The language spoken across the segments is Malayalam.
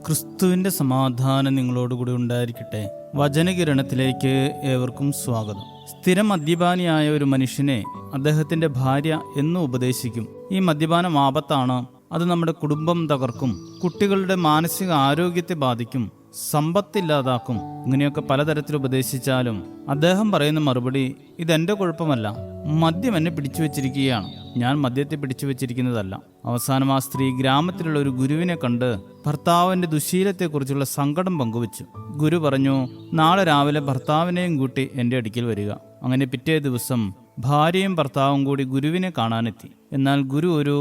ക്രിസ്തുവിൻ്റെ സമാധാനം നിങ്ങളോടുകൂടി ഉണ്ടായിരിക്കട്ടെ. വചനകിരണത്തിലേക്ക് ഏവർക്കും സ്വാഗതം. സ്ഥിരം മദ്യപാനിയായ ഒരു മനുഷ്യനെ അദ്ദേഹത്തിൻ്റെ ഭാര്യ എന്നും ഉപദേശിക്കും. ഈ മദ്യപാനം ആപത്താണ്, അത് നമ്മുടെ കുടുംബം തകർക്കും, കുട്ടികളുടെ മാനസിക ആരോഗ്യത്തെ ബാധിക്കും, സമ്പത്തില്ലാതാക്കും. ഇങ്ങനെയൊക്കെ പലതരത്തിൽ ഉപദേശിച്ചാലും അദ്ദേഹം പറയുന്ന മറുപടി, ഇതെൻ്റെ കുഴപ്പമല്ല, മദ്യം എന്നെ പിടിച്ചു വെച്ചിരിക്കുകയാണ്, ഞാൻ മദ്യത്തെ പിടിച്ചു വെച്ചിരിക്കുന്നതല്ല. അവസാനം ആ സ്ത്രീ ഗ്രാമത്തിലുള്ള ഒരു ഗുരുവിനെ കണ്ട് ഭർത്താവിൻ്റെ ദുശീലത്തെക്കുറിച്ചുള്ള സങ്കടം പങ്കുവച്ചു. ഗുരു പറഞ്ഞു, നാളെ രാവിലെ ഭർത്താവിനെയും കൂട്ടി എൻ്റെ അടുക്കൽ വരിക. അങ്ങനെ പിറ്റേ ദിവസം ഭാര്യയും ഭർത്താവും കൂടി ഗുരുവിനെ കാണാനെത്തി. എന്നാൽ ഗുരു ഒരു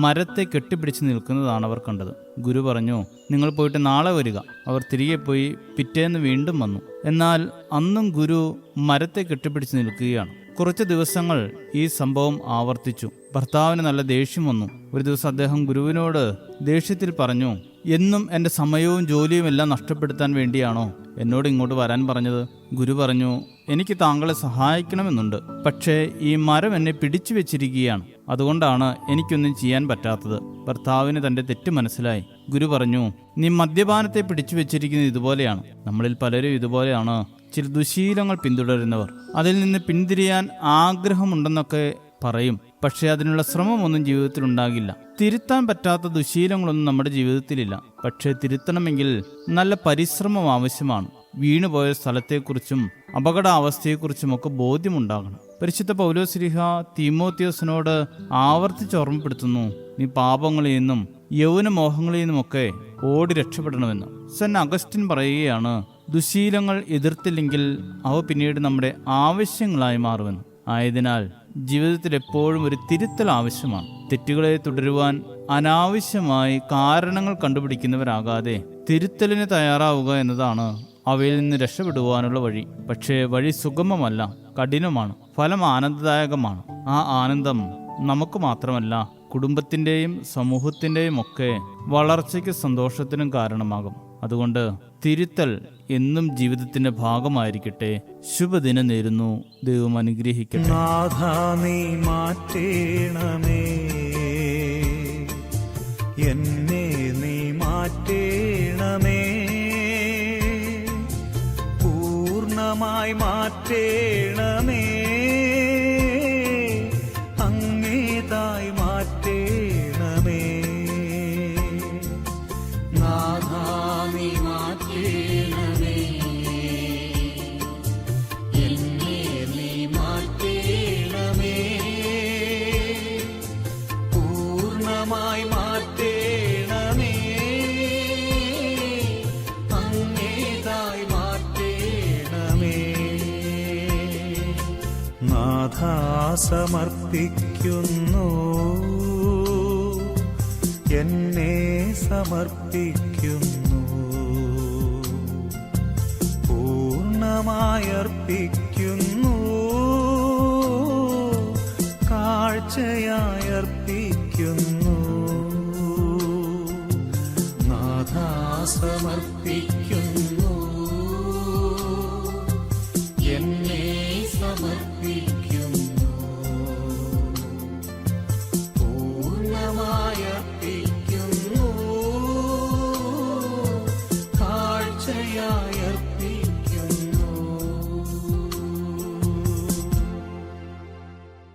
മരത്തെ കെട്ടിപ്പിടിച്ച് നിൽക്കുന്നതാണ് അവർ കണ്ടത്. ഗുരു പറഞ്ഞു, നിങ്ങൾ പോയിട്ട് നാളെ വരിക. അവർ തിരികെ പോയി പിറ്റേന്ന് വീണ്ടും വന്നു. എന്നാൽ അന്നും ഗുരു മരത്തെ കെട്ടിപ്പിടിച്ച് നിൽക്കുകയാണ്. കുറച്ച് ദിവസങ്ങൾ ഈ സംഭവം ആവർത്തിച്ചു. ഭർത്താവിന് നല്ല ദേഷ്യം വന്നു. ഒരു ദിവസം അദ്ദേഹം ഗുരുവിനോട് ദേഷ്യത്തിൽ പറഞ്ഞു, എന്നും എൻ്റെ സമയവും ജോലിയും എല്ലാം നഷ്ടപ്പെടുത്താൻ വേണ്ടിയാണോ എന്നോട് ഇങ്ങോട്ട് വരാൻ പറഞ്ഞത്? ഗുരു പറഞ്ഞു, എനിക്ക് താങ്കളെ സഹായിക്കണമെന്നുണ്ട്, പക്ഷേ ഈ മരം എന്നെ പിടിച്ചു വെച്ചിരിക്കുകയാണ്, അതുകൊണ്ടാണ് എനിക്കൊന്നും ചെയ്യാൻ പറ്റാത്തത്. ഭർത്താവിന് തൻ്റെ തെറ്റ് മനസ്സിലായി. ഗുരു പറഞ്ഞു, നീ മദ്യപാനത്തെ പിടിച്ചു വെച്ചിരിക്കുന്നത് ഇതുപോലെയാണ്. നമ്മളിൽ പലരും ഇതുപോലെയാണ്. ചില ദുശീലങ്ങൾ പിന്തുടരുന്നവർ അതിൽ നിന്ന് പിന്തിരിയാൻ ആഗ്രഹമുണ്ടെന്നൊക്കെ പറയും, പക്ഷേ അതിനുള്ള ശ്രമമൊന്നും ജീവിതത്തിൽ ഉണ്ടാകില്ല. തിരുത്താൻ പറ്റാത്ത ദുശീലങ്ങളൊന്നും നമ്മുടെ ജീവിതത്തിലില്ല. പക്ഷേ തിരുത്തണമെങ്കിൽ നല്ല പരിശ്രമം ആവശ്യമാണ്. വീണുപോയ സ്ഥലത്തെക്കുറിച്ചും അപകടാവസ്ഥയെക്കുറിച്ചുമൊക്കെ ബോധ്യമുണ്ടാകണം. പരിശുദ്ധ പൗലോസ്ലീഹ തീമോത്തിയോസിനോട് ആവർത്തിച്ച് ഓർമ്മപ്പെടുത്തുന്നു, നീ പാപങ്ങളിൽ നിന്നും യൗവനമോഹങ്ങളിൽ നിന്നുമൊക്കെ ഓടി രക്ഷപ്പെടണമെന്ന്. സെന്റ് അഗസ്റ്റിൻ പറയുകയാണ്, ദുശീലങ്ങൾ എതിർത്തില്ലെങ്കിൽ അവ പിന്നീട് നമ്മുടെ ആവശ്യങ്ങളായി മാറുമെന്ന്. ആയതിനാൽ ജീവിതത്തിൽ എപ്പോഴും ഒരു തിരുത്തൽ ആവശ്യമാണ്. തെറ്റുകളെ തുടരുവാൻ അനാവശ്യമായി കാരണങ്ങൾ കണ്ടുപിടിക്കുന്നവരാകാതെ തിരുത്തലിന് തയ്യാറാവുക എന്നതാണ് അവയിൽ നിന്ന് രക്ഷപ്പെടുവാനുള്ള വഴി. പക്ഷേ വഴി സുഗമമല്ല, കഠിനമാണ്, ഫലം ആനന്ദദായകമാണ്. ആ ആനന്ദം നമുക്ക് മാത്രമല്ല, കുടുംബത്തിൻ്റെയും സമൂഹത്തിൻ്റെയും ഒക്കെ വളർച്ചയ്ക്ക് സന്തോഷത്തിനും കാരണമാകും. അതുകൊണ്ട് തിരുത്തൽ എന്നും ജീവിതത്തിന്റെ ഭാഗമായിരിക്കട്ടെ. ശുഭദിനം നേരുന്നു. ദൈവം അനുഗ്രഹിക്കട്ടെ. നാഥാ നീ മാറ്റേണമേ, എന്നെ നീ മാറ്റേണമേ, പൂർണ്ണമായി മാറ്റേണമേ, അങ്ങേതായി മാറ്റേണമേ. നാഥാ നീ മാറ്റേണമേ, എന്നെ നീ മാറ്റേണമേ, പൂർണ്ണമായി മാറ്റേണമേ, അങ്ങേതായി മാറ്റേണമേ. നാഥാ സമർപ്പിക്കുന്നു, എന്നെ സമർപ്പിക്കുന്നു, പൂർണ്ണമായർപ്പിക്കുന്നു, കാഴ്ചയായർപ്പിക്കുന്നു. നാഥാ സമർപ്പിക്കുന്നു, എന്നെ സമർപ്പിക്കുന്നു, പൂർണ്ണമായർപ്പിക്കുന്നു, കാഴ്ചയായർപ്പിക്കുന്നു.